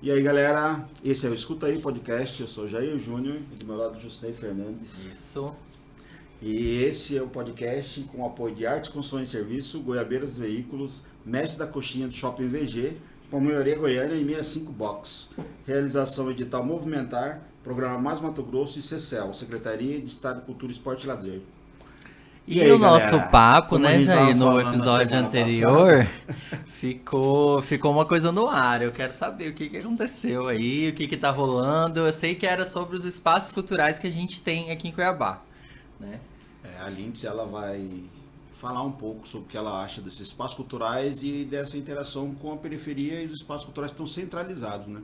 E aí, galera, esse é o Escuta Aí Podcast, eu sou Jair Júnior e do meu lado Jusnei Fernandes. Isso. E esse é o podcast com o apoio de Artes Construção e Serviço, Goiabeiras Veículos, Mestre da Coxinha do Shopping VG, Palmeiras Goiânia e 65 Box. Realização edital Movimentar, Programa Mais Mato Grosso e CECEL, Secretaria de Estado de Cultura, Esporte e Lazer. E aí, o galera, nosso papo, como a né, gente Jair, tava no falando na episódio semana anterior, ficou uma coisa no ar. Eu quero saber o que aconteceu aí, o que tá rolando. Eu sei que era sobre os espaços culturais que a gente tem aqui em Cuiabá, né? A Lindsay, ela vai falar um pouco sobre o que ela acha desses espaços culturais e dessa interação com a periferia e os espaços culturais que estão centralizados, né?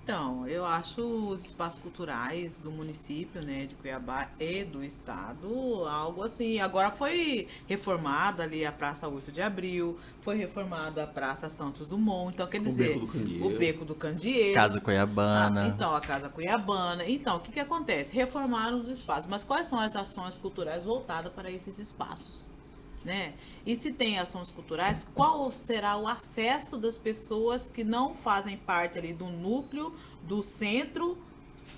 Então, eu acho os espaços culturais do município, né, de Cuiabá e do estado, algo assim. Agora foi reformada ali a Praça 8 de Abril, foi reformada a Praça Santos Dumont, então quer dizer, o Beco do Candeeiro, Casa Cuiabana. então a Casa Cuiabana. Então, o que acontece? Reformaram os espaços, mas quais são as ações culturais voltadas para esses espaços? Né? E se tem ações culturais, qual será o acesso das pessoas que não fazem parte ali do núcleo, do centro,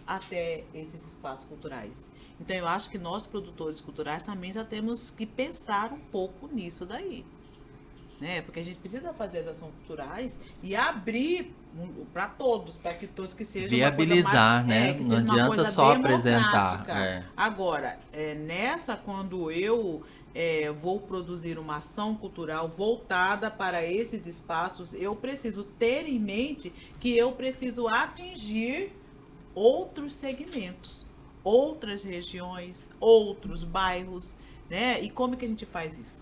até esses espaços culturais? Então, eu acho que nós, produtores culturais, também já temos que pensar um pouco nisso daí. Né? Porque a gente precisa fazer as ações culturais e abrir para todos, para que todos que sejam viabilizar, uma coisa né? mais, Não adianta só apresentar. Agora, nessa, quando eu vou produzir uma ação cultural voltada para esses espaços, eu preciso ter em mente que eu preciso atingir outros segmentos, outras regiões, outros bairros, né? E como que a gente faz isso?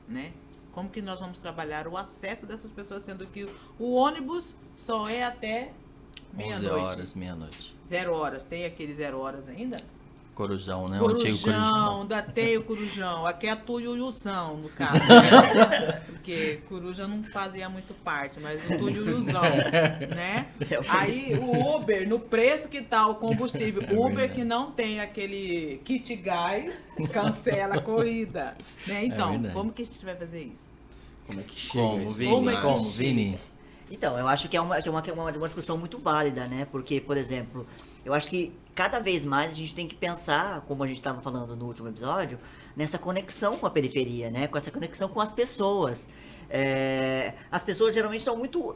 Né? Como que nós vamos trabalhar o acesso dessas pessoas, sendo que o ônibus só é até meia-noite. 11 horas, meia-noite. 0 horas. Tem aquele 0 horas ainda? Corujão, né? Corujão, o antigo Corujão. ainda tem o Corujão. Aqui é a Tuiuiução, no caso. Né? Porque Coruja não fazia muito parte, mas o Tuiuiuzão, né? Aí o Uber, no preço que tá o combustível, Uber que não tem aquele kit gás, cancela a corrida. Né? Então, como que a gente vai fazer isso? Como é que chega? Como, Vini? Então, eu acho que é uma discussão muito válida, né? Porque, por exemplo, eu acho que cada vez mais a gente tem que pensar, como a gente estava falando no último episódio, nessa conexão com a periferia, né? Com essa conexão com as pessoas. As pessoas geralmente são muito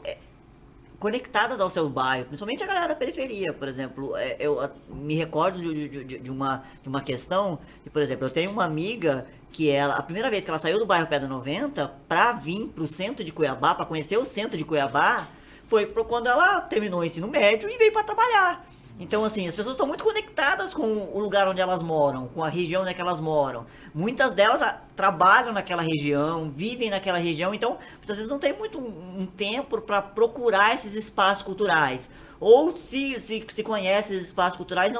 conectadas ao seu bairro, principalmente a galera da periferia, por exemplo. Eu me recordo de uma questão, que, por exemplo, eu tenho uma amiga que a primeira vez que ela saiu do bairro Pedra 90 para vir para o centro de Cuiabá, para conhecer o centro de Cuiabá, foi quando ela terminou o ensino médio e veio para trabalhar. Então, assim, as pessoas estão muito conectadas com o lugar onde elas moram, com a região onde elas moram. Muitas delas trabalham naquela região, vivem naquela região, então, muitas vezes não tem muito um tempo para procurar esses espaços culturais. Ou se conhecem esses espaços culturais,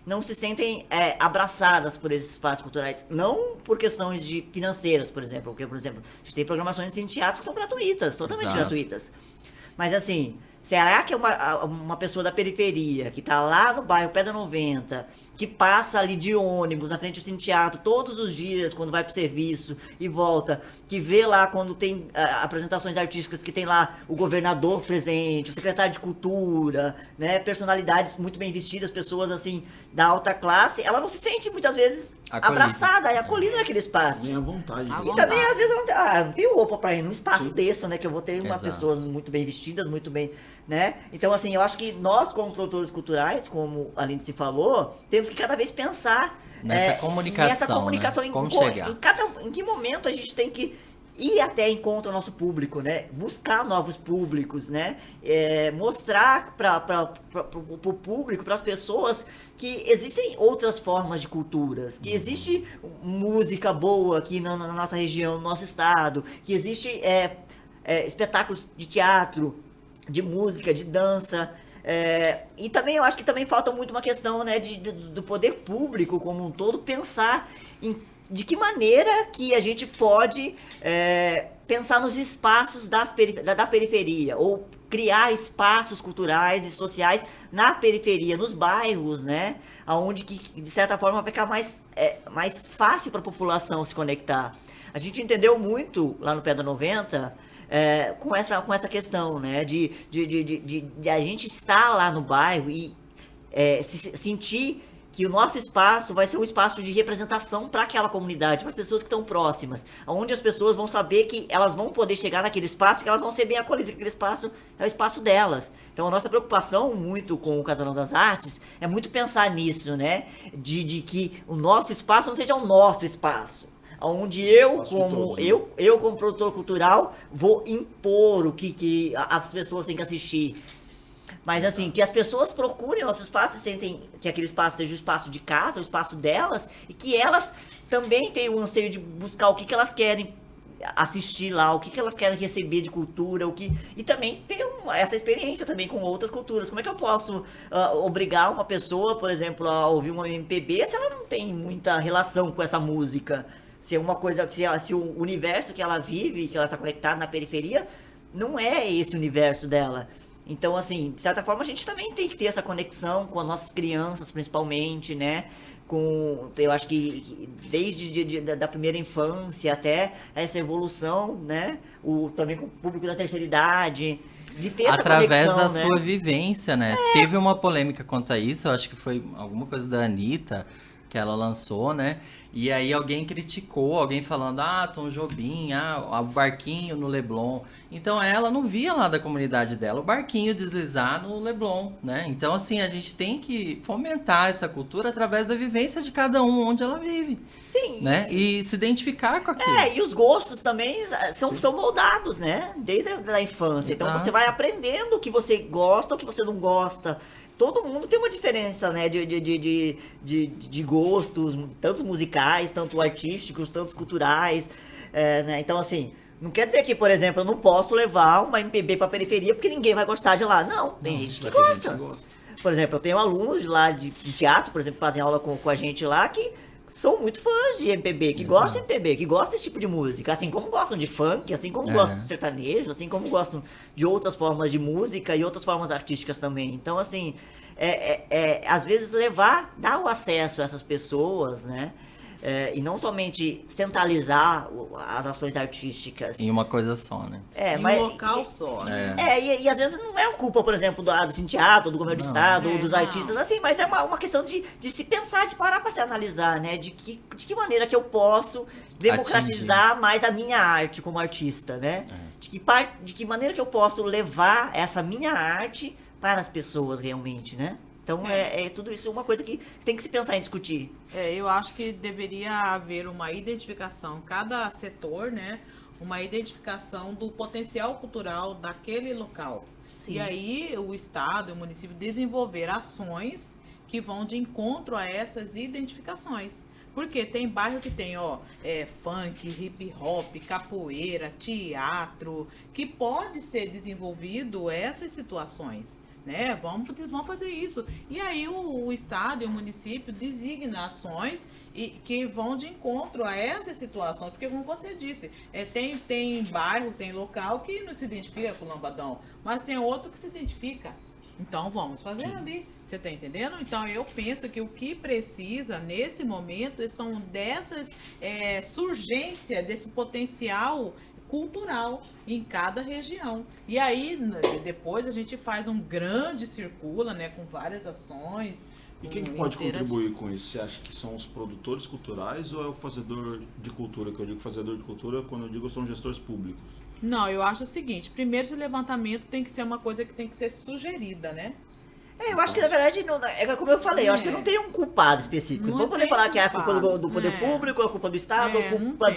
não se sentem abraçadas por esses espaços culturais. Não por questões financeiras, por exemplo. Porque, por exemplo, a gente tem programações em teatro que são gratuitas, totalmente gratuitas. Mas, assim, será que uma pessoa da periferia, que tá lá no bairro Pedra 90, que passa ali de ônibus na frente do Cine Teatro todos os dias, quando vai pro serviço e volta, que vê lá quando tem apresentações artísticas, que tem lá o governador presente, o secretário de cultura, né, personalidades muito bem vestidas, pessoas assim, da alta classe, ela não se sente muitas vezes abraçada e acolhida naquele espaço. Nem à vontade. E também, às vezes, não tenho roupa pra ir num espaço desse, né? Que eu vou ter umas Exato. pessoas muito bem vestidas, muito bem, né? Então, assim, eu acho que nós, como produtores culturais, como a Lindsay falou, temos que cada vez pensar Nessa comunicação, né? Como chegar. Em que momento a gente tem que ir até encontro ao nosso público, né? Buscar novos públicos, né? Mostrar para o público, para as pessoas, que existem outras formas de culturas, que existe música boa aqui na nossa região, no nosso estado, que existe espetáculos de teatro, de música, de dança. E também eu acho que também falta muito uma questão, né, do poder público como um todo pensar de que maneira que a gente pode pensar nos espaços da periferia, ou criar espaços culturais e sociais na periferia, nos bairros, né, onde que de certa forma vai ficar mais fácil para a população se conectar. A gente entendeu muito lá no Pedra 90 com essa questão, né? De a gente estar lá no bairro e sentir que o nosso espaço vai ser um espaço de representação para aquela comunidade, para as pessoas que estão próximas, onde as pessoas vão saber que elas vão poder chegar naquele espaço, que elas vão ser bem acolhidas, que aquele espaço é o espaço delas. Então a nossa preocupação muito com o Casarão das Artes é muito pensar nisso, né? De que o nosso espaço não seja o nosso espaço, onde eu como produtor cultural vou impor o que as pessoas têm que assistir. Mas assim, que as pessoas procurem nosso espaço e sentem que aquele espaço seja o espaço de casa, o espaço delas, e que elas também tenham o anseio de buscar o que elas querem assistir lá, o que elas querem receber de cultura, e também ter essa experiência também com outras culturas. Como é que eu posso obrigar uma pessoa, por exemplo, a ouvir uma MPB se ela não tem muita relação com essa música? Se é uma coisa, se o universo que ela vive, que ela está conectada na periferia, não é esse universo dela. Então, assim, de certa forma, a gente também tem que ter essa conexão com as nossas crianças, principalmente, né? Eu acho que desde da primeira infância até essa evolução, né? Também com o público da terceira idade, de ter essa através conexão, da sua vivência, né? Teve uma polêmica quanto a isso, eu acho que foi alguma coisa da Anitta que ela lançou, né? E aí alguém criticou, alguém falando, Tom Jobim, o barquinho no Leblon. Então ela não via lá da comunidade dela o barquinho deslizar no Leblon, né? Então assim, a gente tem que fomentar essa cultura através da vivência de cada um onde ela vive. Sim. Né? E se identificar com aquilo. E os gostos também são moldados, né? Desde a infância. Exato. Então você vai aprendendo o que você gosta, o que você não gosta. Todo mundo tem uma diferença, né, de gostos, tanto musicais, tanto artísticos, tanto culturais, né? Então, assim, não quer dizer que, por exemplo, eu não posso levar uma MPB pra periferia porque ninguém vai gostar de lá. Não, tem gente que gosta. Por exemplo, eu tenho alunos lá de teatro, por exemplo, que fazem aula com a gente lá, que são muito fãs de MPB, que gostam de MPB, que gostam desse tipo de música, assim como gostam de funk, assim como gostam de sertanejo, assim como gostam de outras formas de música e outras formas artísticas também. Então, assim, às vezes dar o acesso a essas pessoas, né? E não somente centralizar as ações artísticas. Em uma coisa só, né? Mas, um local só. E às vezes não é uma culpa, por exemplo, do sindicato, do governo do estado, ou dos artistas, assim, mas é uma questão de se pensar, de parar para se analisar, né? De que maneira que eu posso democratizar mais a minha arte como artista, né? De que maneira que eu posso levar essa minha arte para as pessoas realmente, né? Então, tudo isso uma coisa que tem que se pensar em discutir. Eu acho que deveria haver uma identificação, cada setor, né? Uma identificação do potencial cultural daquele local. Sim. E aí, o Estado e o município desenvolver ações que vão de encontro a essas identificações. Porque tem bairro que tem, funk, hip hop, capoeira, teatro, que pode ser desenvolvido essas situações. Né? Vamos fazer isso. E aí o Estado e o município designam ações que vão de encontro a essas situações, porque como você disse, tem bairro, tem local que não se identifica com o Lambadão, mas tem outro que se identifica. Então vamos fazer ali. Você está entendendo? Então eu penso que o que precisa nesse momento são dessas surgência desse potencial cultural em cada região. E aí, depois a gente faz um grande circula, né, com várias ações. E quem que pode contribuir com isso? Você acha que são os produtores culturais ou é o fazedor de cultura? Que eu digo fazedor de cultura, quando eu digo são gestores públicos. Não, eu acho o seguinte, primeiro esse levantamento tem que ser uma coisa que tem que ser sugerida, né? Eu acho que, na verdade, como eu falei, eu acho que não tem um culpado específico. Não vou poder falar que é a culpa do poder público, é a culpa do Estado, é a culpa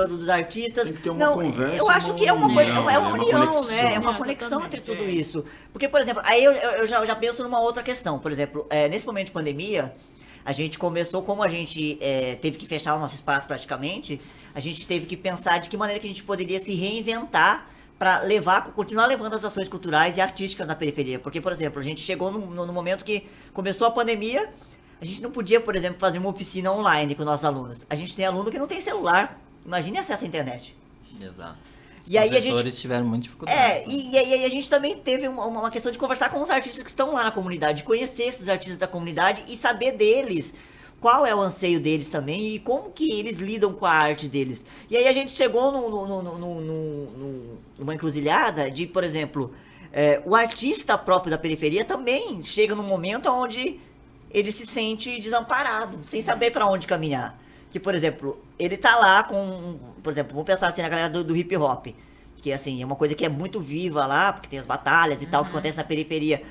dos artistas. Tem que ter uma conversa, eu acho que é uma união, né? É uma conexão entre tudo isso. Porque, por exemplo, aí eu já penso numa outra questão. Por exemplo, nesse momento de pandemia, a gente começou, como a gente teve que fechar o nosso espaço praticamente, a gente teve que pensar de que maneira que a gente poderia se reinventar para continuar levando as ações culturais e artísticas na periferia. Porque, por exemplo, a gente chegou no momento que começou a pandemia, a gente não podia, por exemplo, fazer uma oficina online com nossos alunos. A gente tem aluno que não tem celular. Imagine acesso à internet. Exato. Os professores tiveram muita dificuldade. E aí a gente também teve uma questão de conversar com os artistas que estão lá na comunidade, de conhecer esses artistas da comunidade e saber deles qual é o anseio deles também e como que eles lidam com a arte deles. E aí a gente chegou numa encruzilhada de, por exemplo, o artista próprio da periferia também chega num momento onde ele se sente desamparado, sem saber para onde caminhar. Que, por exemplo, ele tá lá com, por exemplo, vamos pensar assim na galera do hip hop, que assim, é uma coisa que é muito viva lá, porque tem as batalhas e tal, que acontece na periferia.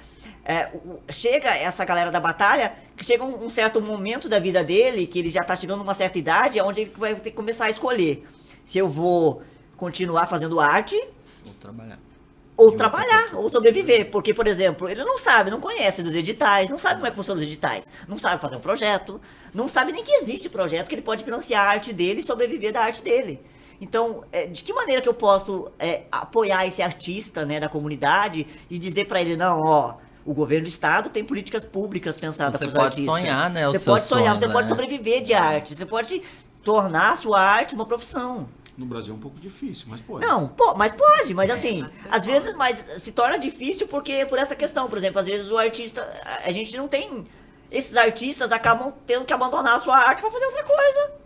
Chega essa galera da batalha, que chega um certo momento da vida dele, que ele já tá chegando numa certa idade, onde ele vai ter que começar a escolher se eu vou continuar fazendo arte Vou trabalhar. ou trabalhar, ou sobreviver. Porque, por exemplo, ele não sabe, não conhece dos editais, não sabe como é que funcionam os editais, não sabe fazer um projeto, não sabe nem que existe projeto, que ele pode financiar a arte dele e sobreviver da arte dele. Então, de que maneira que eu posso apoiar esse artista, né, da comunidade e dizer pra ele, não, ó, o governo do estado tem políticas públicas pensadas para os artistas. Você pode sonhar, né, o Você seu pode sonhar, sonho, você pode né? sobreviver de arte, você pode tornar a sua arte uma profissão. No Brasil é um pouco difícil, mas pode. Não, mas pode, mas assim, às vezes se torna difícil porque por essa questão, por exemplo, às vezes o artista, a gente não tem, esses artistas acabam tendo que abandonar a sua arte para fazer outra coisa.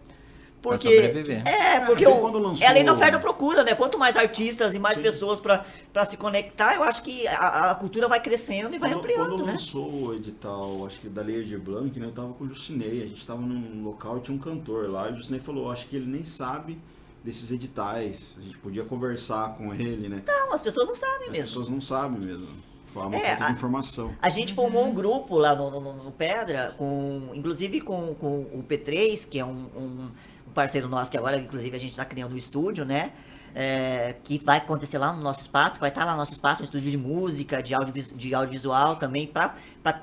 Pra Porque sobreviver. porque quando lançou- é a lei da oferta e procura, né? Quanto mais artistas e mais Sim. pessoas para se conectar, eu acho que a cultura vai crescendo e vai ampliando, Quando né? lançou o edital, acho que da Lei de Blanc, né, eu tava com o Jucinei, a gente tava num local e tinha um cantor lá, e o Jucinei falou, acho que ele nem sabe desses editais, a gente podia conversar com ele, né? Não, as pessoas não sabem As mesmo. pessoas não sabem mesmo, foi uma É, falta de informação. A gente formou um grupo lá no Pedra, inclusive com o P3, que é um parceiro nosso, que agora, inclusive, a gente está criando um estúdio, né? Que vai acontecer lá no nosso espaço, que vai estar lá no nosso espaço, um estúdio de música, de audiovisual também, para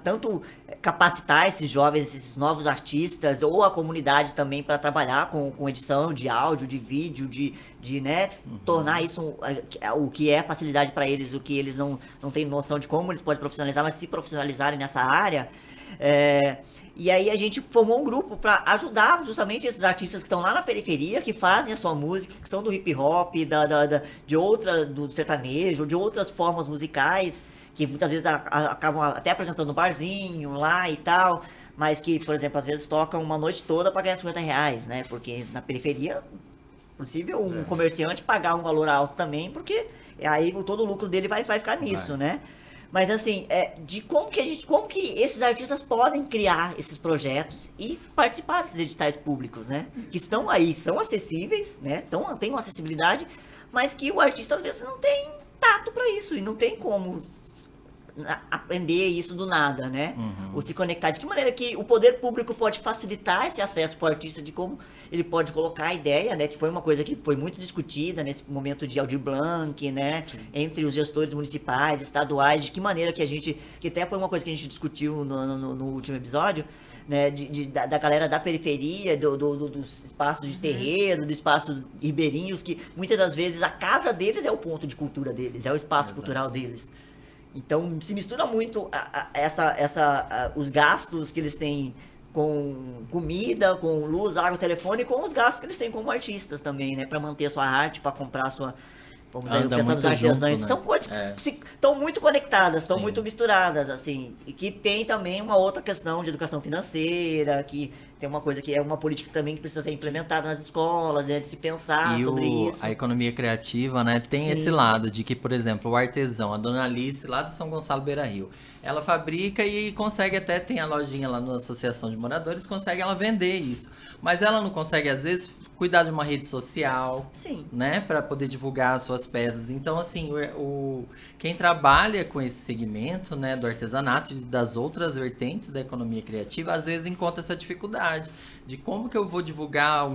tanto capacitar esses jovens, esses novos artistas, ou a comunidade também para trabalhar com edição de áudio, de vídeo, né, tornar isso o que é facilidade para eles, o que eles não têm noção de como eles podem profissionalizar, mas se profissionalizarem nessa área. E aí a gente formou um grupo para ajudar justamente esses artistas que estão lá na periferia, que fazem a sua música, que são do hip hop, do sertanejo, de outras formas musicais, que muitas vezes acabam até apresentando no barzinho lá e tal, mas que, por exemplo, às vezes tocam uma noite toda para ganhar R$50, né? Porque na periferia é possível um comerciante pagar um valor alto também, porque aí todo o lucro dele vai ficar nisso, né? Mas assim, de como que esses artistas podem criar esses projetos e participar desses editais públicos, né? Que estão aí, são acessíveis, né? Tem uma acessibilidade, mas que o artista às vezes não tem tato para isso e não tem como aprender isso do nada, né? Ou se conectar. De que maneira que o poder público pode facilitar esse acesso para o artista, de como ele pode colocar a ideia, né? Que foi uma coisa que foi muito discutida nesse momento de Aldir Blanc, né? Sim. Entre os gestores municipais, estaduais, de que maneira que até foi uma coisa que a gente discutiu no último episódio, né? Da galera da periferia, dos espaços de terreiro, do espaço ribeirinhos, que muitas das vezes a casa deles é o ponto de cultura deles, é o espaço cultural deles. Então, se mistura muito os gastos que eles têm com comida, com luz, água, telefone, com os gastos que eles têm como artistas também, né? Para manter a sua arte, para comprar a sua... Vamos dizer, pensando nos artesãos. Né? São coisas que estão muito conectadas, estão muito misturadas, assim. E que tem também uma outra questão de educação financeira, que tem uma coisa que é uma política também que precisa ser implementada nas escolas, né, de se pensar sobre isso. A economia criativa, né, tem esse lado de que, por exemplo, o artesão, a Dona Alice, lá do São Gonçalo Beira Rio, ela fabrica e consegue até, tem a lojinha lá na Associação de Moradores, consegue ela vender isso. Mas ela não consegue, às vezes, cuidar de uma rede social, né, para poder divulgar as suas peças. Então, assim, quem trabalha com esse segmento, né, do artesanato e das outras vertentes da economia criativa, às vezes encontra essa dificuldade de como que eu vou divulgar o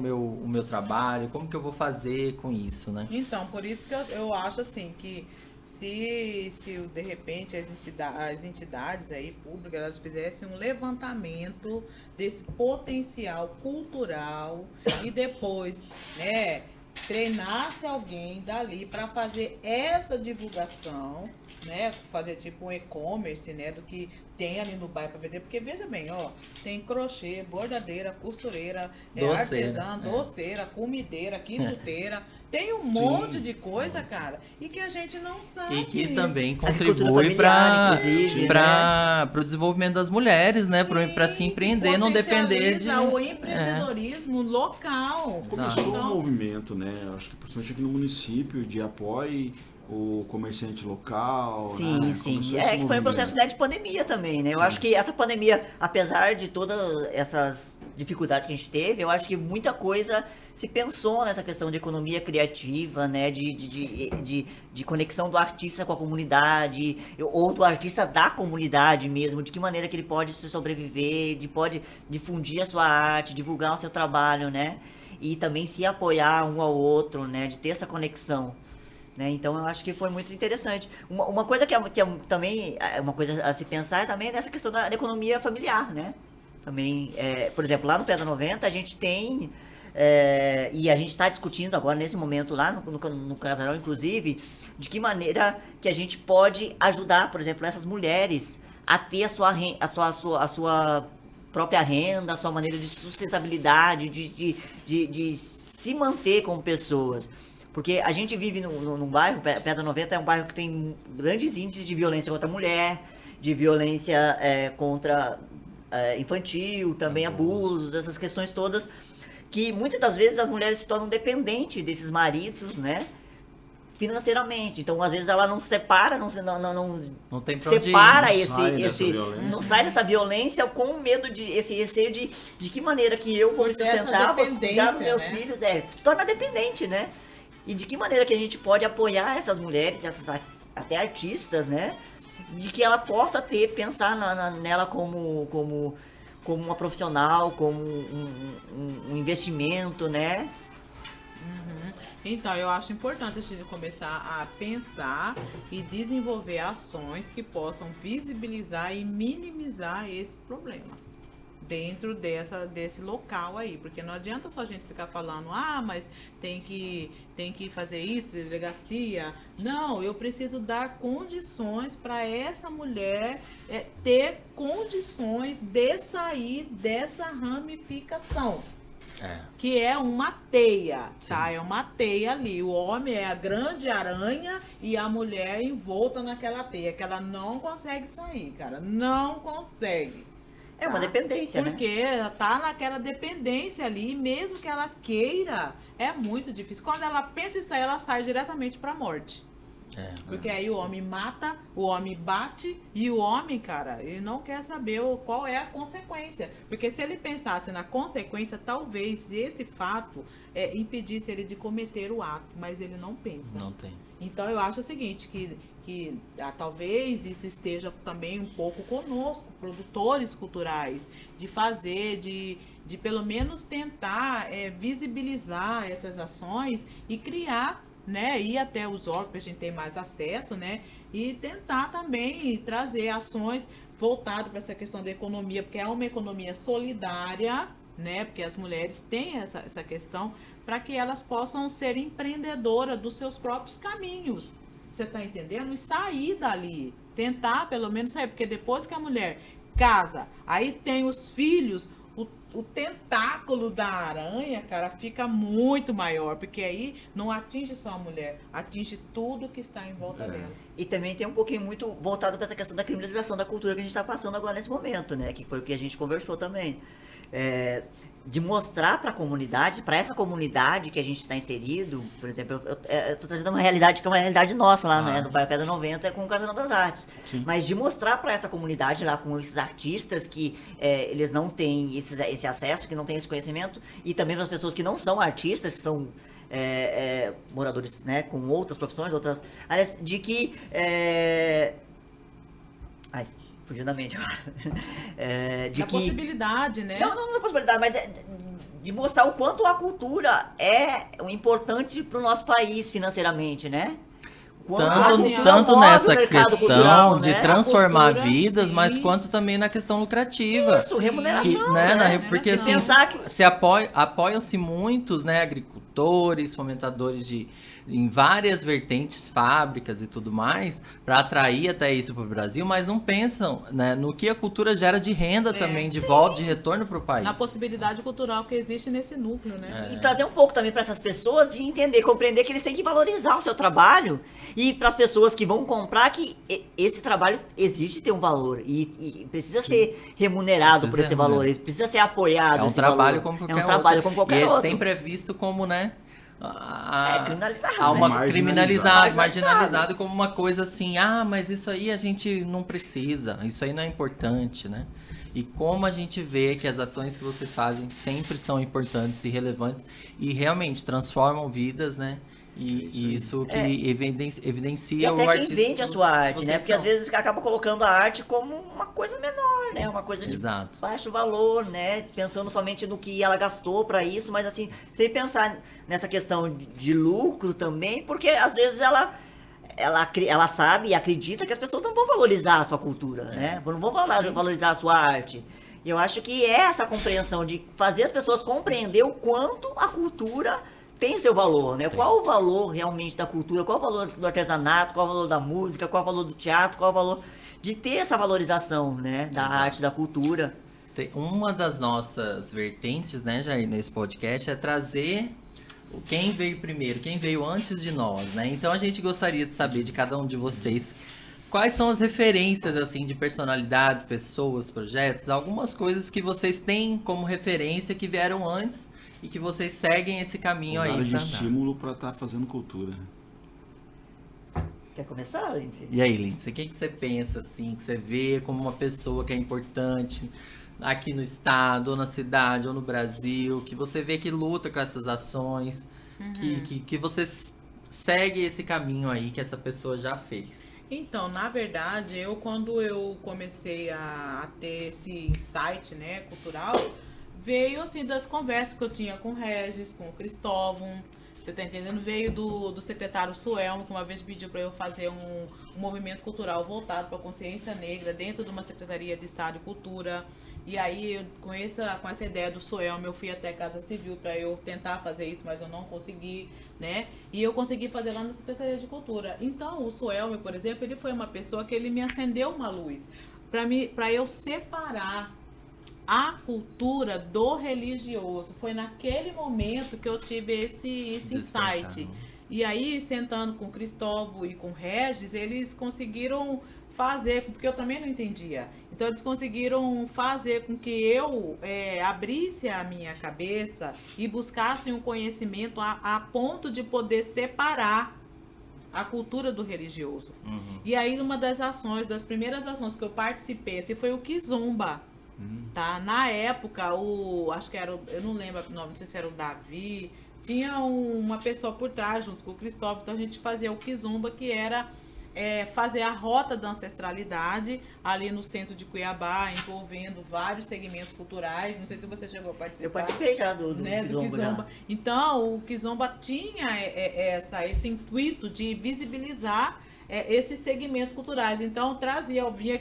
meu trabalho, como que eu vou fazer com isso, né? Então, por isso que eu acho assim que se de repente as entidades aí públicas elas fizessem um levantamento desse potencial cultural e depois, né, treinasse alguém dali para fazer essa divulgação, né, fazer tipo um e-commerce, né, do que tem ali no bairro para vender, porque veja bem, ó, tem crochê, bordadeira, costureira, artesã, doceira, comideira, quituteira, Tem um monte de coisa, cara, e que a gente não sabe. E que também Agricultura contribui familiar, inclusive, para o desenvolvimento das mulheres, né? Para se Sim, empreender, não depender de... potencializa o empreendedorismo local. Começou um Então, movimento, né? Acho que principalmente aqui no município, de apoio o comerciante local. Sim, né? sim. Começou esse É que foi um movimento. processo, né, de pandemia também, né? Eu acho que essa pandemia, apesar de todas essas dificuldades que a gente teve, eu acho que muita coisa se pensou nessa questão de economia criativa, né? De conexão do artista com a comunidade, ou do artista da comunidade mesmo, de que maneira que ele pode se sobreviver, pode difundir a sua arte, divulgar o seu trabalho, né? E também se apoiar um ao outro, né? De ter essa conexão. Né? Então eu acho que foi muito interessante. Uma coisa que também uma coisa a se pensar é também nessa questão da economia familiar, né? Também, por exemplo, lá no Pedra 90 a gente tem, e a gente está discutindo agora nesse momento lá no Casarão, inclusive, de que maneira que a gente pode ajudar, por exemplo, essas mulheres a ter a sua própria renda, a sua maneira de sustentabilidade, de se manter como pessoas. Porque a gente vive num bairro, Pedra 90 é um bairro que tem grandes índices de violência contra a mulher, de violência contra infantil, também abusos, essas questões todas, que muitas das vezes as mulheres se tornam dependentes desses maridos, né? Financeiramente. Então, às vezes, ela não separa, não tem pra onde separa ir, não sai dessa violência com medo esse receio de que maneira que eu vou me Porque essa sustentar, vou cuidar dos meus dependência, filhos, se torna dependente, né? E de que maneira que a gente pode apoiar essas mulheres, até artistas, né? De que ela possa pensar nela como uma profissional, como um investimento, né? Então, eu acho importante a gente começar a pensar e desenvolver ações que possam visibilizar e minimizar esse problema dentro desse local aí, porque não adianta só a gente ficar falando, mas tem que fazer isso, delegacia. Não, eu preciso dar condições para essa mulher ter condições de sair dessa ramificação. Que é uma teia, tá? É uma teia ali. O homem é a grande aranha e a mulher envolta naquela teia, que ela não consegue sair, cara. Não consegue. É uma dependência, porque ela tá naquela dependência ali, e mesmo que ela queira, é muito difícil. Quando ela pensa em sair, ela sai diretamente pra morte. Porque aí o homem mata, o homem bate, e o homem, cara, ele não quer saber qual é a consequência. Porque se ele pensasse na consequência, talvez esse fato impedisse ele de cometer o ato, mas ele não pensa. Não tem. Então eu acho o seguinte, que talvez isso esteja também um pouco conosco, produtores culturais, de fazer, de pelo menos tentar visibilizar essas ações e criar, né, ir até os órgãos para a gente ter mais acesso, né, e tentar também trazer ações voltadas para essa questão da economia, porque é uma economia solidária, né, porque as mulheres têm essa questão, para que elas possam ser empreendedoras dos seus próprios caminhos. Você tá entendendo? E sair dali. Tentar, pelo menos, sair. Porque depois que a mulher casa, aí tem os filhos, o tentáculo da aranha, cara, fica muito maior. Porque aí não atinge só a mulher, atinge tudo que está em volta dela. E também tem um pouquinho muito voltado para essa questão da criminalização da cultura que a gente está passando agora nesse momento, né? Que foi o que a gente conversou também. De mostrar para a comunidade, para essa comunidade que a gente está inserido, por exemplo, eu estou trazendo uma realidade que é uma realidade nossa lá, né, no bairro Pedra 90, com o Casarão das Artes. Sim. Mas de mostrar para essa comunidade lá, com esses artistas que eles não têm esse acesso, que não têm esse conhecimento, e também para as pessoas que não são artistas, que são moradores, né, com outras profissões, outras áreas, de que... fugiu da mente agora. Possibilidade, né? Não é possibilidade, mas de mostrar o quanto a cultura é importante para o nosso país financeiramente, né? Tanto nessa questão cultural, de né? transformar cultura, vidas, sim. mas quanto também na questão lucrativa. Isso, remuneração, Que, né, né? porque assim, Pensar que... se apoiam-se muitos, né, agricultores, fomentadores em várias vertentes, fábricas e tudo mais, para atrair até isso para o Brasil, mas não pensam, né, no que a cultura gera de renda também, de volta, de retorno para o país. Na possibilidade cultural que existe nesse núcleo, né? E trazer um pouco também para essas pessoas de entender, compreender que eles têm que valorizar o seu trabalho e para as pessoas que vão comprar que esse trabalho existe ter um valor e precisa ser remunerado por esse valor, ele precisa ser apoiado. É um trabalho como qualquer outro. É um trabalho como qualquer outro. E ele sempre é visto como, né? Criminalizado. Criminalizado, marginalizado como uma coisa assim, mas isso aí a gente não precisa, isso aí não é importante, né? E como a gente vê que as ações que vocês fazem sempre são importantes e relevantes e realmente transformam vidas, né? E isso que evidencia e até o artista. quem vende a sua arte, né? Porque são. às vezes acaba colocando a arte como uma coisa menor, né? Uma coisa de Exato. baixo valor, né? Pensando somente no que ela gastou para isso, mas assim, sem pensar nessa questão de lucro também, porque às vezes ela sabe e acredita que as pessoas não vão valorizar a sua cultura, né? Não vão valorizar a sua arte. E eu acho que é essa compreensão de fazer as pessoas compreender o quanto a cultura tem o seu valor, né? Qual o valor realmente da cultura, qual o valor do artesanato, qual o valor da música, qual o valor do teatro, qual o valor de ter essa valorização, né? Da arte, da cultura. Uma das nossas vertentes, né, Jair, nesse podcast é trazer quem veio primeiro, quem veio antes de nós, né? Então a gente gostaria de saber de cada um de vocês quais são as referências, assim, de personalidades, pessoas, projetos, algumas coisas que vocês têm como referência que vieram antes e que vocês seguem esse caminho aí. De estímulo para estar fazendo cultura. Quer começar, Lindsay? E aí, Lindsay, o que você pensa, assim, que você vê como uma pessoa que é importante aqui no estado, ou na cidade, ou no Brasil, que você vê que luta com essas ações, que você segue esse caminho aí que essa pessoa já fez? Então, na verdade, quando eu comecei a ter esse insight, né, cultural, veio assim das conversas que eu tinha com o Regis, com o Cristóvão, você tá entendendo? Veio do secretário Suelmo, que uma vez pediu para eu fazer um movimento cultural voltado para a consciência negra dentro de uma Secretaria de Estado e Cultura. E aí, com essa ideia do Suelmo, eu fui até a Casa Civil para eu tentar fazer isso, mas eu não consegui, né? E eu consegui fazer lá na Secretaria de Cultura. Então, o Suelmo, por exemplo, ele foi uma pessoa que ele me acendeu uma luz para eu separar a cultura do religioso. Foi naquele momento que eu tive esse insight. E aí, sentando com o Cristóvão e com o Regis, eles conseguiram fazer, porque eu também não entendia. Então, eles conseguiram fazer com que eu abrisse a minha cabeça e buscasse um conhecimento a ponto de poder separar a cultura do religioso. E aí, uma das primeiras ações que eu participei, foi o Kizomba. Tá? Na época, acho que era, eu não lembro o nome, não sei se era o Davi, tinha uma pessoa por trás junto com o Cristóvão, então a gente fazia o Kizomba, que era fazer a rota da ancestralidade ali no centro de Cuiabá, envolvendo vários segmentos culturais. Não sei se você chegou a participar. Eu participei já do Kizomba. Então, o Kizomba tinha esse intuito de visibilizar esses segmentos culturais. Então, vinha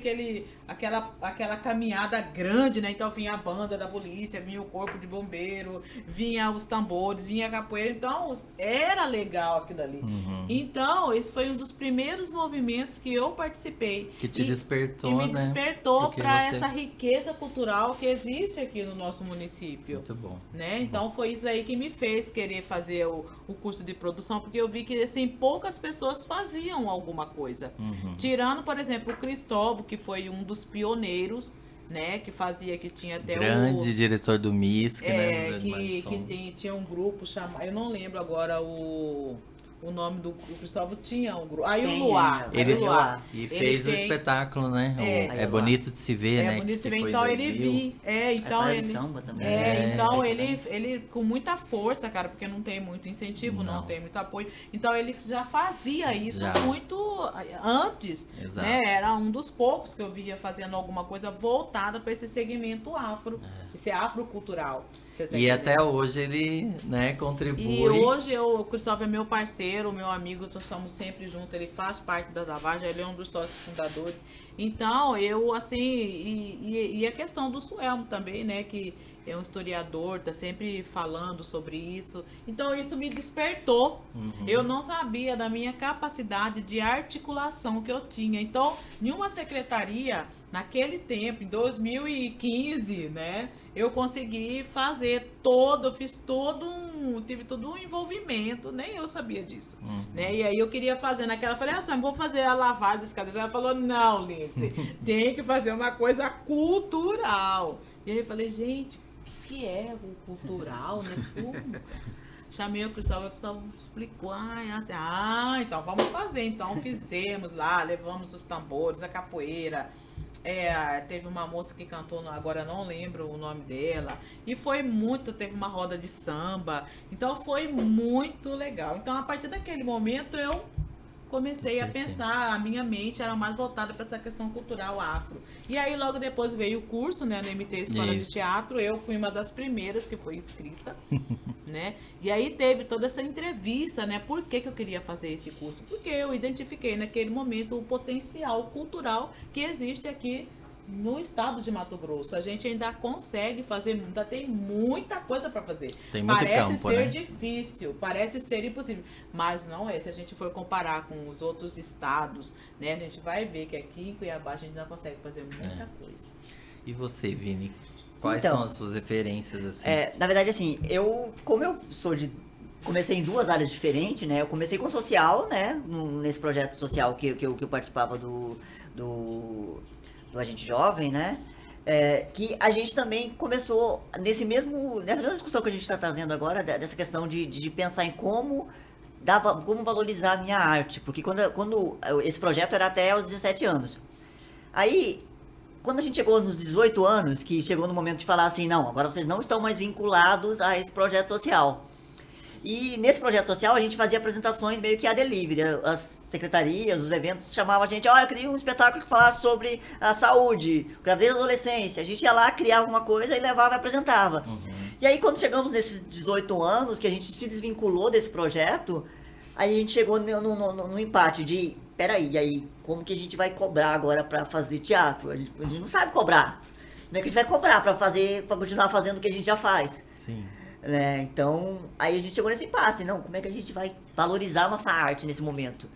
aquela caminhada grande, né? Então, vinha a banda da polícia, vinha o corpo de bombeiro, vinha os tambores, vinha a capoeira. Então, era legal aquilo ali. Então, esse foi um dos primeiros movimentos que eu participei. Que te despertou, né? E me despertou para essa riqueza cultural que existe aqui no nosso município. Muito bom. Né? Então, foi isso aí que me fez querer fazer o curso de produção, porque eu vi que, assim, poucas pessoas faziam alguma coisa. Tirando, por exemplo, o Cristóvão, que foi um dos pioneiros, né, que tinha até grande diretor do MISC, né, que tinha um grupo chamado, eu não lembro agora o nome do Cristóvão, tinha um grupo. Aí o Luar. E fez o espetáculo, né? É bonito de se ver, né? É bonito de se ver. Então ele então ele samba também. Então ele com muita força, cara, porque não tem muito incentivo, não tem muito apoio. Então ele já fazia isso muito antes, né? Era um dos poucos que eu via fazendo alguma coisa voltada para esse segmento afro, esse afrocultural. E até hoje ele, né, contribui. E hoje o Cristóvão é meu parceiro, meu amigo, nós somos sempre juntos, ele faz parte da Zavagem, ele é um dos sócios fundadores. Então, eu, assim, e a questão do Suelmo também, né, que é um historiador, está sempre falando sobre isso. Então isso me despertou. Eu não sabia da minha capacidade de articulação que eu tinha. Então, em uma secretaria, naquele tempo, em 2015, né, eu consegui tive todo um envolvimento, nem eu sabia disso, né, e aí eu queria fazer naquela, falei, vou fazer a lavagem das cadeiras, ela falou, não, Lindsay, tem que fazer uma coisa cultural, e aí eu falei, gente, o que é o cultural, né, como? Chamei o Cristóvão explicou, então vamos fazer, então fizemos lá, levamos os tambores, a capoeira, teve uma moça que cantou, agora não lembro o nome dela, e teve uma roda de samba, então foi muito legal. Então a partir daquele momento eu comecei a pensar, a minha mente era mais voltada para essa questão cultural afro. E aí logo depois veio o curso, né, no MT Escola de Teatro, eu fui uma das primeiras que foi inscrita, né, e aí teve toda essa entrevista, né, por que eu queria fazer esse curso? Porque eu identifiquei naquele momento o potencial cultural que existe aqui no estado de Mato Grosso. A gente ainda consegue fazer, ainda tem muita coisa para fazer. Tem muito parece campo, ser né? difícil, parece ser impossível, mas não é. Se a gente for comparar com os outros estados, né, a gente vai ver que aqui em Cuiabá a gente ainda consegue fazer muita coisa. E você, Vini? Quais Então, são as suas referências, assim? Na verdade, assim, como eu sou comecei em duas áreas diferentes, né? Eu comecei com social, né? Nesse projeto social que eu participava do Agente Jovem, né? Que a gente também começou nessa mesma discussão que a gente está trazendo agora, dessa questão de pensar em como valorizar a minha arte, porque quando esse projeto era até aos 17 anos. Aí, quando a gente chegou nos 18 anos, que chegou no momento de falar assim, não, agora vocês não estão mais vinculados a esse projeto social. E nesse projeto social a gente fazia apresentações meio que a delivery. As secretarias, os eventos chamavam a gente, eu queria um espetáculo que falasse sobre a saúde, gravidez e adolescência. A gente ia lá, criava uma coisa e levava e apresentava. E aí quando chegamos nesses 18 anos, que a gente se desvinculou desse projeto, aí a gente chegou no empate de, peraí, aí como que a gente vai cobrar agora pra fazer teatro? A gente não sabe cobrar. Como é que a gente vai cobrar pra continuar fazendo o que a gente já faz? Sim. Né? Então, aí a gente chegou nesse impasse, não, como é que a gente vai valorizar a nossa arte nesse momento?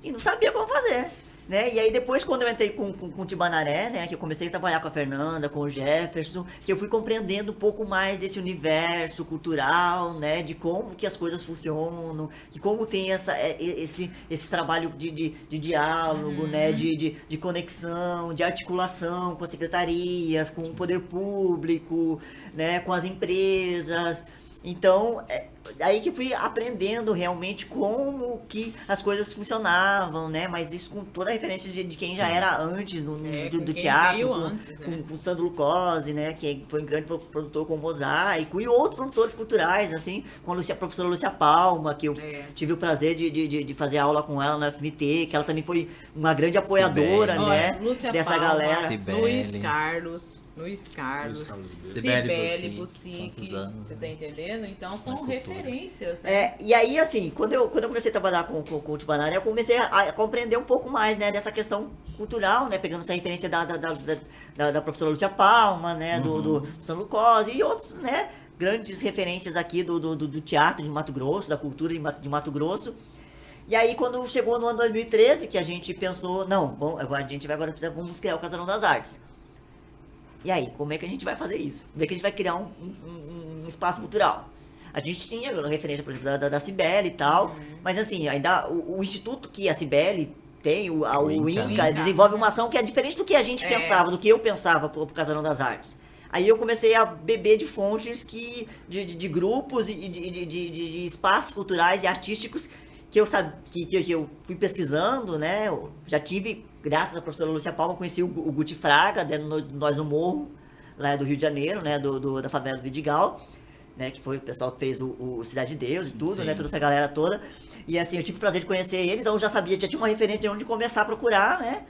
E não sabia como fazer, né? E aí depois, quando eu entrei com o Tibanaré, né, que eu comecei a trabalhar com a Fernanda, com o Jefferson, que eu fui compreendendo um pouco mais desse universo cultural, né, de como que as coisas funcionam, de como tem esse trabalho de diálogo, né, de conexão, de articulação com as secretarias, com o poder público, né, com as empresas. Então, aí que fui aprendendo realmente como que as coisas funcionavam, né? Mas isso com toda a referência de quem já era antes do teatro, com o Sandro Lucose, né? Que foi um grande produtor com o Mosaico, e outros produtores culturais, assim, com a professora Lúcia Palma, que eu tive o prazer de fazer aula com ela no FMT, que ela também foi uma grande apoiadora, né? Lúcia dessa Palma, galera. Luiz Carlos, Cibele Bucique, você tá entendendo? Então são referências. E aí, assim, quando eu comecei a trabalhar com o Tibanaré, eu comecei a compreender um pouco mais, né, dessa questão cultural, né, pegando essa referência da professora Lúcia Palma, né, do São Lucose e outros, né, grandes referências aqui do teatro de Mato Grosso, da cultura de Mato Grosso. E aí, quando chegou no ano 2013, que a gente pensou, não, vamos criar o Casarão das Artes. E aí, como é que a gente vai fazer isso? Como é que a gente vai criar um espaço cultural? A gente tinha a referência, por exemplo, da Cibele e tal, mas assim, ainda o instituto que a Cibele tem, o INCA, desenvolve uma ação que é diferente do que a gente pensava, do que eu pensava pro Casarão das Artes. Aí eu comecei a beber de fontes de grupos e de espaços culturais e artísticos que eu fui pesquisando, né? Eu já tive, graças à professora Lúcia Palma, conheci o Guti Fraga, Nós no Morro, lá do Rio de Janeiro, né? Da favela do Vidigal, né? Que foi o pessoal que fez o Cidade de Deus e tudo, né? Toda essa galera toda. E assim, eu tive o prazer de conhecer ele, então eu já sabia, já tinha uma referência de onde começar a procurar, né?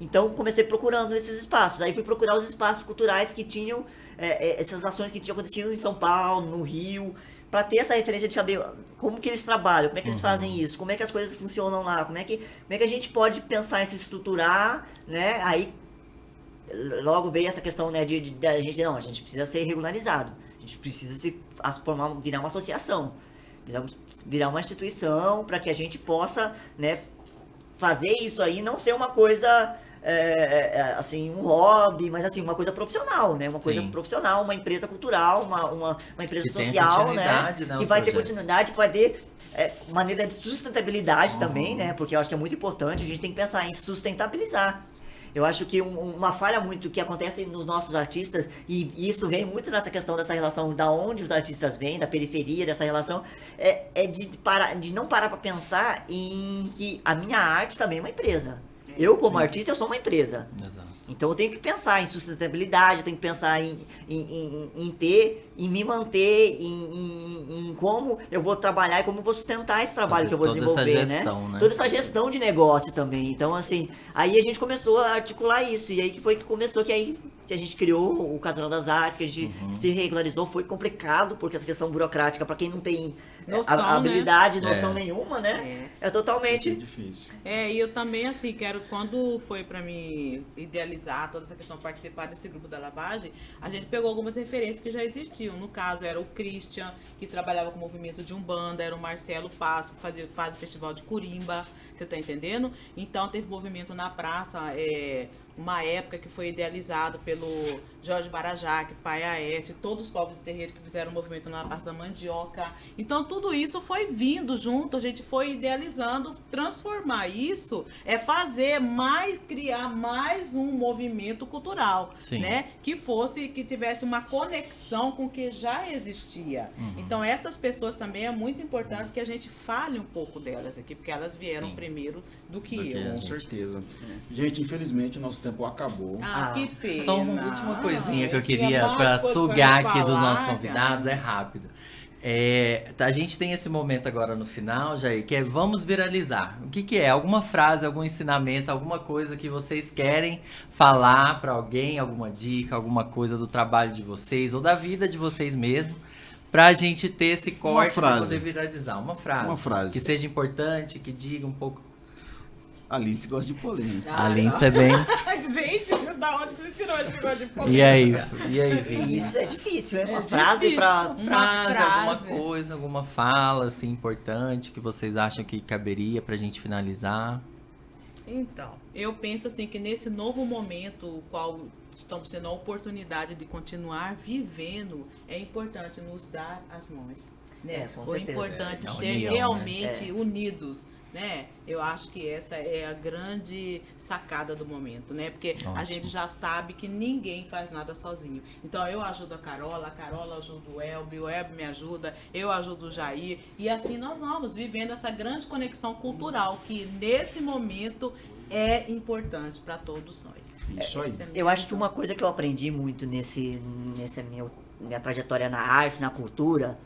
Então comecei procurando esses espaços. Aí fui procurar os espaços culturais que tinham essas ações que tinham acontecido em São Paulo, no Rio, para ter essa referência de saber como que eles trabalham, como é que eles fazem isso, como é que as coisas funcionam lá, como é que a gente pode pensar em se estruturar, né? Aí logo veio essa questão, né, de a gente, não, a gente precisa ser regularizado, a gente precisa virar uma associação, precisamos virar uma instituição para que a gente possa, né, fazer isso aí não ser uma coisa, assim, um hobby, mas assim, uma coisa profissional, né? Uma coisa Sim. profissional, uma empresa cultural, uma empresa Que tenha social, né? continuidade, né, Que os vai ter projetos. continuidade, que vai ter maneira de sustentabilidade também, né? Porque eu acho que é muito importante, a gente tem que pensar em sustentabilizar. Eu acho que uma falha muito que acontece nos nossos artistas, e isso vem muito nessa questão dessa relação da onde os artistas vêm, da periferia, dessa relação, de não parar para pensar em que a minha arte também é uma empresa. Eu, como artista, eu sou uma empresa. Exato. Então eu tenho que pensar em sustentabilidade, eu tenho que pensar em me manter, em como eu vou trabalhar e como eu vou sustentar esse trabalho Fazer que eu vou toda essa desenvolver, gestão, né? Toda essa gestão de negócio também. Então, assim, aí a gente começou a articular isso. E aí que foi que começou, que aí que a gente criou o Casarão das Artes, que a gente se regularizou. Foi complicado, porque essa questão burocrática, para quem não tem Noção, a habilidade, né? noção nenhuma, né? É totalmente... É difícil. E eu também, assim, quando foi pra mim idealizar toda essa questão, participar desse grupo da lavagem, a gente pegou algumas referências que já existiam. No caso, era o Christian, que trabalhava com o movimento de Umbanda, era o Marcelo Passo, que faz o festival de Curimba, você tá entendendo? Então, teve movimento na praça, uma época que foi idealizado pelo Jorge Barajac, Pai Aécio, todos os povos de terreiro que fizeram o movimento na Praça da Mandioca. Então, tudo isso foi vindo junto, a gente foi idealizando, transformar isso, criar mais um movimento cultural, Sim. né? Que tivesse uma conexão com o que já existia. Então, essas pessoas também é muito importante que a gente fale um pouco delas aqui, porque elas vieram Sim. primeiro do que Do que eu. a Com gente. certeza. Gente, infelizmente, nosso tempo acabou. Que pena. Só uma última coisinha que eu Tinha queria mais para coisa sugar me aqui dos falar, nossos cara. convidados, é rápido. A gente tem esse momento agora no final, Jair, que é vamos viralizar. O que é? Alguma frase, algum ensinamento, alguma coisa que vocês querem falar para alguém, alguma dica, alguma coisa do trabalho de vocês ou da vida de vocês mesmo, pra gente ter esse corte para frase. poder viralizar. Uma frase. Uma frase. Que seja importante, que diga um pouco. A Lindsay gosta de polêmica. A Lindsay é bem... Gente, da onde que você tirou esse negócio de E aí, Vini? Isso é difícil, é uma É frase difícil. para... Frase, alguma frase. coisa, alguma fala assim importante que vocês acham que caberia pra gente finalizar? Então, eu penso assim que nesse novo momento, o qual estamos tendo a oportunidade de continuar vivendo, é importante nos dar as mãos, né? Com O certeza. importante A ser união, né? realmente unidos, né? Eu acho que essa é a grande sacada do momento, né? Porque a Ótimo. gente já sabe que ninguém faz nada sozinho. Então eu ajudo a Carola ajuda o Elber me ajuda, eu ajudo o Jair, e assim nós vamos vivendo essa grande conexão cultural que nesse momento é importante para todos nós. Isso aí. Essa é a minha Eu acho que visão. uma coisa que eu aprendi muito nessa minha trajetória na arte, na cultura,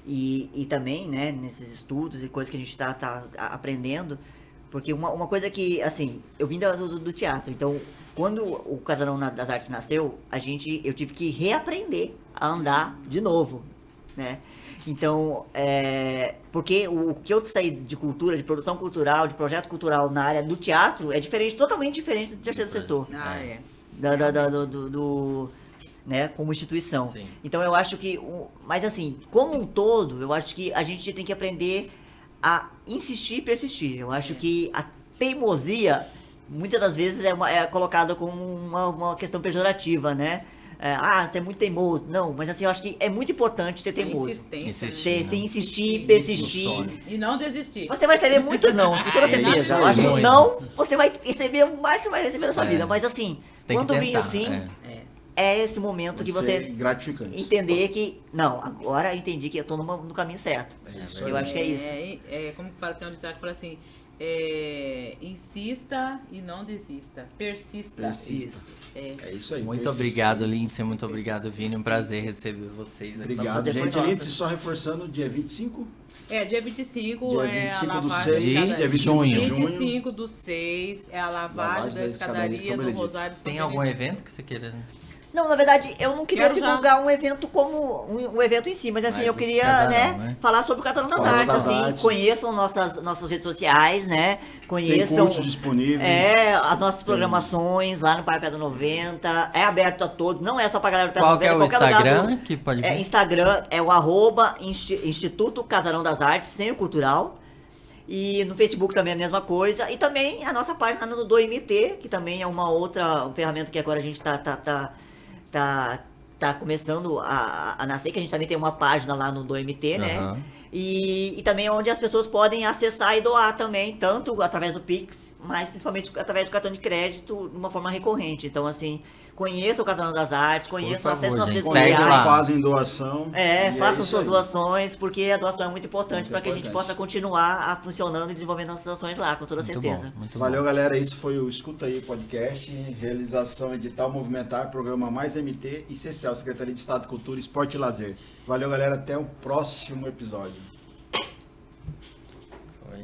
e também, né, nesses estudos e coisas que a gente tá aprendendo, porque uma coisa que, assim, eu vim do teatro, então, quando o Casarão das Artes nasceu, eu tive que reaprender a andar de novo, né? Então, porque o que eu saí de cultura, de produção cultural, de projeto cultural na área do teatro, é diferente, totalmente diferente do terceiro setor. É. Né, como instituição. Sim. Então eu acho que, mas assim, como um todo, eu acho que a gente tem que aprender a insistir e persistir. Eu acho que a teimosia, muitas das vezes, é colocada como uma questão pejorativa, né? Você é muito teimoso. Não, mas assim, eu acho que é muito importante ser teimoso. Insistência, Insistir. Você né? insistir, persistir. E não desistir. Você vai receber muitos não, com toda certeza. Eu acho que o Muito. não, você vai receber o mais que você vai receber da sua vida. Mas assim, Tem que quando vir tentar, o sim, é. é esse momento que Vai ser você gratificante. entender que, não, agora eu entendi que eu tô no caminho certo. isso Eu aí. acho que é isso. Como que fala, tem um ditado que fala assim, insista e não desista, persista. Persista. É. É isso aí. Muito persistir. obrigado, Lindsay. Muito obrigado, Vini. Um prazer receber vocês aqui. Obrigado, Depois gente. nossa. Lindsay, só reforçando, dia 25? Dia 25 Dia é 25 a do lavagem 6, da dia 25 de junho. 25 do 6 é a lavagem da escadaria do São Benedito. Rosário de São Tem algum Benedito. evento que você queira? Não, na verdade, eu não queria Quero já- divulgar um evento como um evento em si, mas assim, Mas eu o queria, Casarão, né, falar sobre o Casarão das Casarão Artes, das assim, Artes. conheçam nossas redes sociais, né, Tem conheçam cursos disponíveis. as nossas programações lá no Parque Pedra 90, é aberto a todos, não é só pra galera do Pedra Qual que 90, é o qualquer lugar Instagram que pode ver? Instagram é o Instituto Casarão das Artes, Centro Cultural. E no Facebook também é a mesma coisa. E também a nossa página no DoMT, que também é uma outra ferramenta que agora a gente tá começando a nascer, que a gente também tem uma página lá no DoMT, né? Aham. E também é onde as pessoas podem acessar e doar também, tanto através do Pix, mas principalmente através do cartão de crédito, de uma forma recorrente. Então, assim, conheça o Casarão das Artes, conheçam, favor, acessem nossas gente, redes segue sociais. lá. Fazem doação. e Façam isso suas aí. doações, porque a doação é muito importante Muito para que a gente importante. possa continuar funcionando e desenvolvendo nossas ações lá, com toda Muito certeza. bom, muito Valeu, bom. galera. Isso foi o Escuta Aí Podcast. Realização Edital Movimentar, programa Mais MT e CCL, Secretaria de Estado de Cultura, Esporte e Lazer. Valeu, galera. Até o próximo episódio. Foi.